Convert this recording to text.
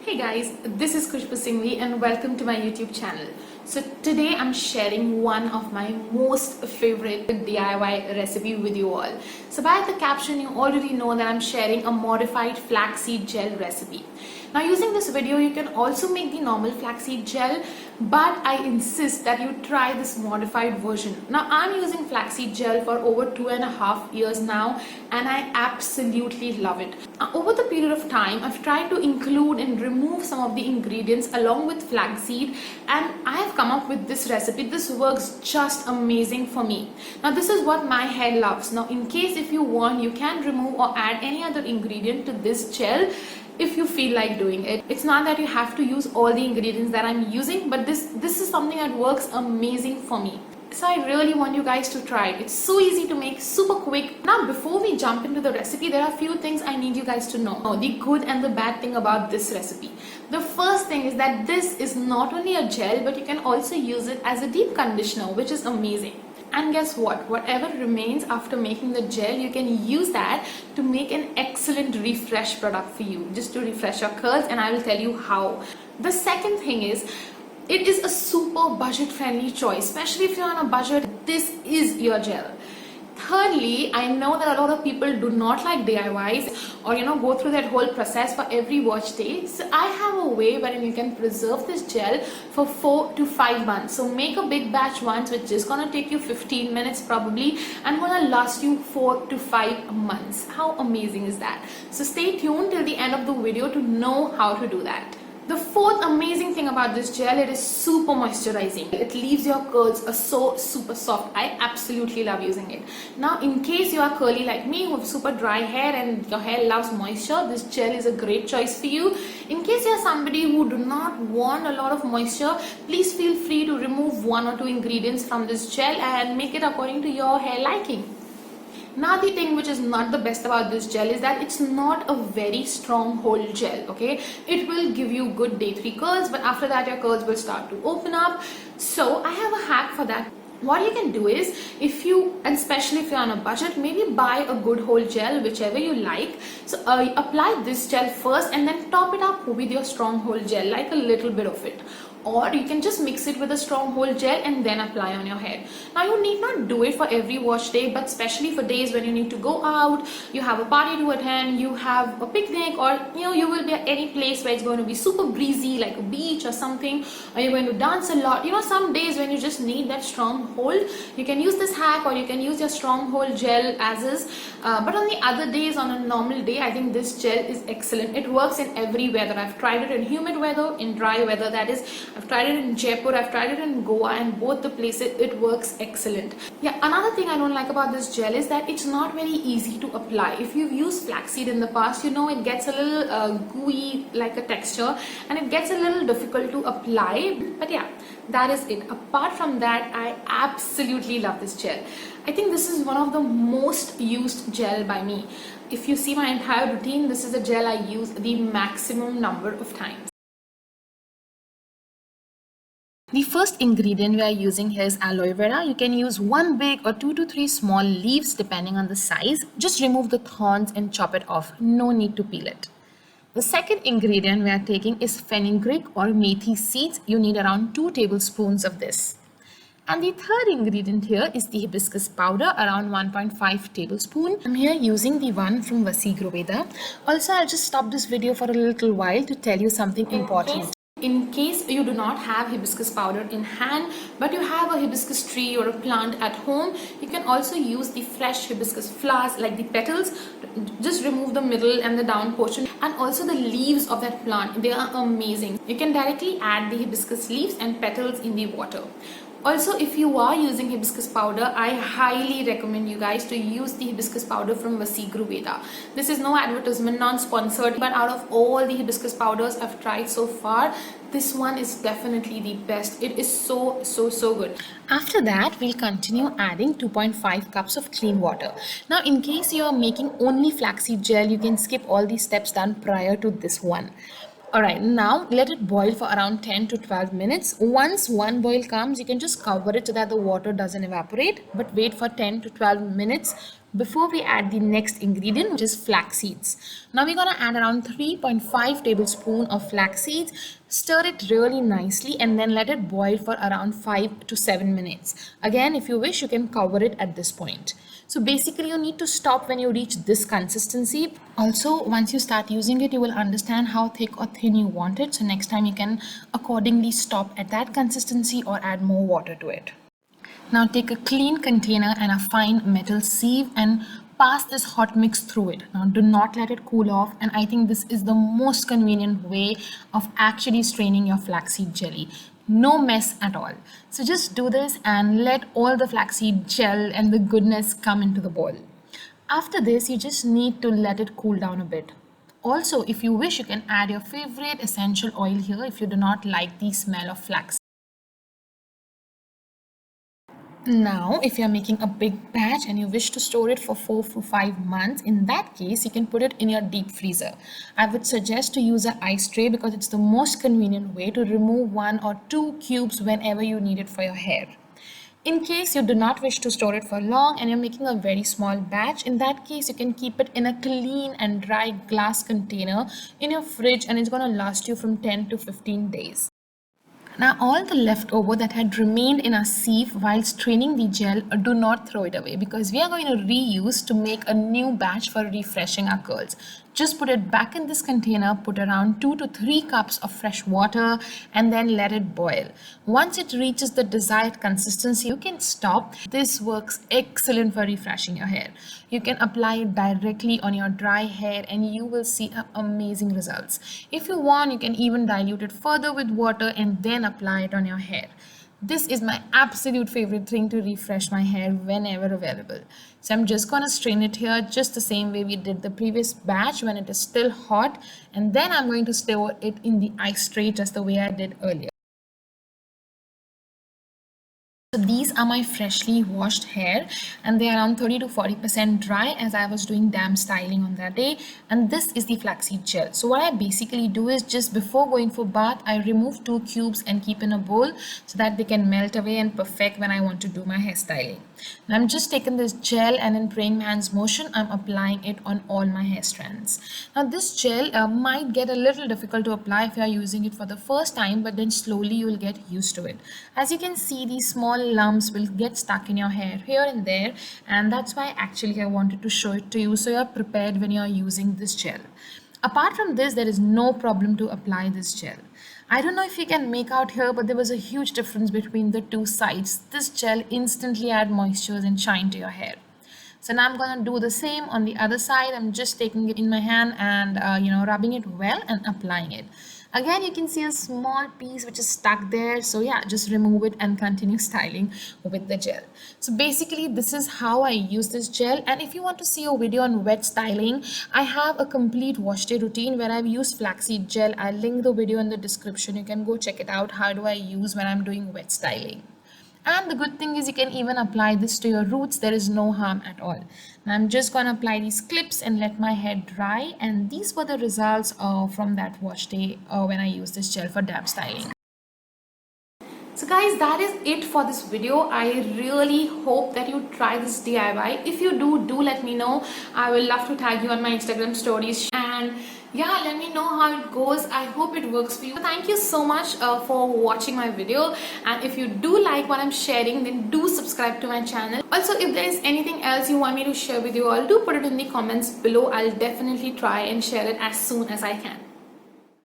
Hey guys, this is Khushbu Singhvi and welcome to my YouTube channel. So today I'm sharing one of my most favorite DIY recipe with you all. So by the caption you already know that I'm sharing a modified flaxseed gel recipe. Now using this video you can also make the normal flaxseed gel, but I insist that you try this modified version. Now I'm using flaxseed gel for over 2.5 years now and I absolutely love it. Over the period of time I've tried to include and remove some of the ingredients along with flaxseed, and I have come up with this recipe. This works just amazing for me. Now this is what my hair loves. Now in case if you want, you can remove or add any other ingredient to this gel if you feel like doing it. It's not that you have to use all the ingredients that I'm using, but this is something that works amazing for me. So I really want you guys to try it. It's so easy to make, super quick. Now before we jump into the recipe, there are a few things I need you guys to know. The good and the bad thing about this recipe. The first thing is that this is not only a gel, but you can also use it as a deep conditioner, which is amazing. And guess what? Whatever remains after making the gel, you can use that to make an excellent refresh product for you, just to refresh your curls, and I will tell you how. The second thing is, it is a super budget friendly choice, especially if you're on a budget. This is your gel. Thirdly, I know that a lot of people do not like DIYs or go through that whole process for every wash day. So I have a way wherein you can preserve this gel for 4 to 5 months. So make a big batch once, which is gonna take you 15 minutes probably and gonna last you 4 to 5 months. How amazing is that? So stay tuned till the end of the video to know how to do that. The fourth amazing thing about this gel, it is super moisturizing. It leaves your curls so super soft. I absolutely love using it. Now in case you are curly like me with super dry hair and your hair loves moisture, this gel is a great choice for you. In case you are somebody who do not want a lot of moisture, please feel free to remove 1 or 2 ingredients from this gel and make it according to your hair liking. Now the thing which is not the best about this gel is that it's not a very strong hold gel, okay? It will give you good day 3 curls, but after that your curls will start to open up. So I have a hack for that. What you can do is, if you, and especially if you're on a budget, maybe buy a good hold gel, whichever you like. So apply this gel first and then top it up with your strong hold gel, like a little bit of it. Or you can just mix it with a strong hold gel and then apply on your hair. Now you need not do it for every wash day, but especially for days when you need to go out, you have a party to attend, you have a picnic, or you will be at any place where it's going to be super breezy, like a beach or something, or you're going to dance a lot. Some days when you just need that strong hold, you can use this hack, or you can use your strong hold gel as is. But on the other days, on a normal day, I think this gel is excellent. It works in every weather. I've tried it in humid weather, in dry weather, that is. I've tried it in Jaipur, I've tried it in Goa, and both the places it works excellent. Yeah, another thing I don't like about this gel is that it's not very easy to apply. If you've used flaxseed in the past, it gets a little gooey like a texture, and it gets a little difficult to apply. But yeah, that is it. Apart from that, I absolutely love this gel. I think this is one of the most used gel by me. If you see my entire routine, this is a gel I use the maximum number of times. The first ingredient we are using here is aloe vera. You can use 1 big or 2 to 3 small leaves depending on the size. Just remove the thorns and chop it off. No need to peel it. The second ingredient we are taking is fenugreek or methi seeds. You need around 2 tablespoons of this. And the third ingredient here is the hibiscus powder, around 1.5 tablespoon. I'm here using the one from Vaseegroveda. Also, I'll just stop this video for a little while to tell you something important. In case you do not have hibiscus powder in hand, but you have a hibiscus tree or a plant at home, you can also use the fresh hibiscus flowers, like the petals. Just remove the middle and the down portion, and also the leaves of that plant. They are amazing. You can directly add the hibiscus leaves and petals in the water. Also, if you are using hibiscus powder, I highly recommend you guys to use the hibiscus powder from Vaseegroveda. This is no advertisement, non-sponsored, but out of all the hibiscus powders I've tried so far, this one is definitely the best. It is so good. After that, we'll continue adding 2.5 cups of clean water. Now, in case you are making only flaxseed gel, you can skip all these steps done prior to this one. Alright, now let it boil for around 10 to 12 minutes. Once one boil comes, you can just cover it so that the water doesn't evaporate, but wait for 10 to 12 minutes. before we add the next ingredient, which is flax seeds. Now we're gonna add around 3.5 tablespoons of flax seeds, stir it really nicely and then let it boil for around 5 to 7 minutes. Again, if you wish, you can cover it at this point. So basically you need to stop when you reach this consistency. Also, once you start using it, you will understand how thick or thin you want it. So next time you can accordingly stop at that consistency or add more water to it. Now take a clean container and a fine metal sieve and pass this hot mix through it. Now do not let it cool off, and I think this is the most convenient way of actually straining your flaxseed jelly. No mess at all. So just do this and let all the flaxseed gel and the goodness come into the bowl. After this, you just need to let it cool down a bit. Also, if you wish, you can add your favorite essential oil here if you do not like the smell of flax. Now, if you're making a big batch and you wish to store it for 4 to 5 months, in that case, you can put it in your deep freezer. I would suggest to use an ice tray because it's the most convenient way to remove 1 or 2 cubes whenever you need it for your hair. In case you do not wish to store it for long and you're making a very small batch, in that case, you can keep it in a clean and dry glass container in your fridge and it's going to last you from 10 to 15 days. Now all the leftover that had remained in our sieve while straining the gel, do not throw it away because we are going to reuse to make a new batch for refreshing our curls. Just put it back in this container, put around 2 to 3 cups of fresh water and then let it boil. Once it reaches the desired consistency, you can stop. This works excellent for refreshing your hair. You can apply it directly on your dry hair and you will see amazing results. If you want, you can even dilute it further with water and then apply it on your hair. This is my absolute favorite thing to refresh my hair whenever available. So I'm just gonna strain it here just the same way we did the previous batch when it is still hot, and then I'm going to store it in the ice tray just the way I did earlier. So these are my freshly washed hair and they are around 30 to 40% dry as I was doing dam styling on that day, and this is the flaxseed gel. So what I basically do is just before going for bath, I remove 2 cubes and keep in a bowl so that they can melt away and perfect when I want to do my hairstyling. Now I'm just taking this gel and in praying man's motion, I'm applying it on all my hair strands. Now this gel might get a little difficult to apply if you are using it for the first time, but then slowly you will get used to it. As you can see, these small lumps will get stuck in your hair here and there, and that's why actually I wanted to show it to you so you're prepared when you're using this gel. Apart from this, there is no problem to apply this gel. I don't know if you can make out here, but there was a huge difference between the two sides. This gel instantly adds moisture and shine to your hair. So now I'm going to do the same on the other side. I'm just taking it in my hand and rubbing it well and applying it. Again, you can see a small piece which is stuck there. So yeah, just remove it and continue styling with the gel. So basically, this is how I use this gel. And if you want to see a video on wet styling, I have a complete wash day routine where I've used flaxseed gel. I'll link the video in the description. You can go check it out. How do I use when I'm doing wet styling? And the good thing is you can even apply this to your roots. There is no harm at all. Now I'm just going to apply these clips and let my hair dry. And these were the results from that wash day when I used this gel for dam styling. So guys, that is it for this video. I really hope that you try this DIY. If you do let me know. I will love to tag you on my Instagram stories. And yeah, let me know how it goes. I hope it works for you. Thank you so much for watching my video, and if you do like what I'm sharing, then do subscribe to my channel. Also, if there is anything else you want me to share with you all, do put it in the comments below. I'll definitely try and share it as soon as I can.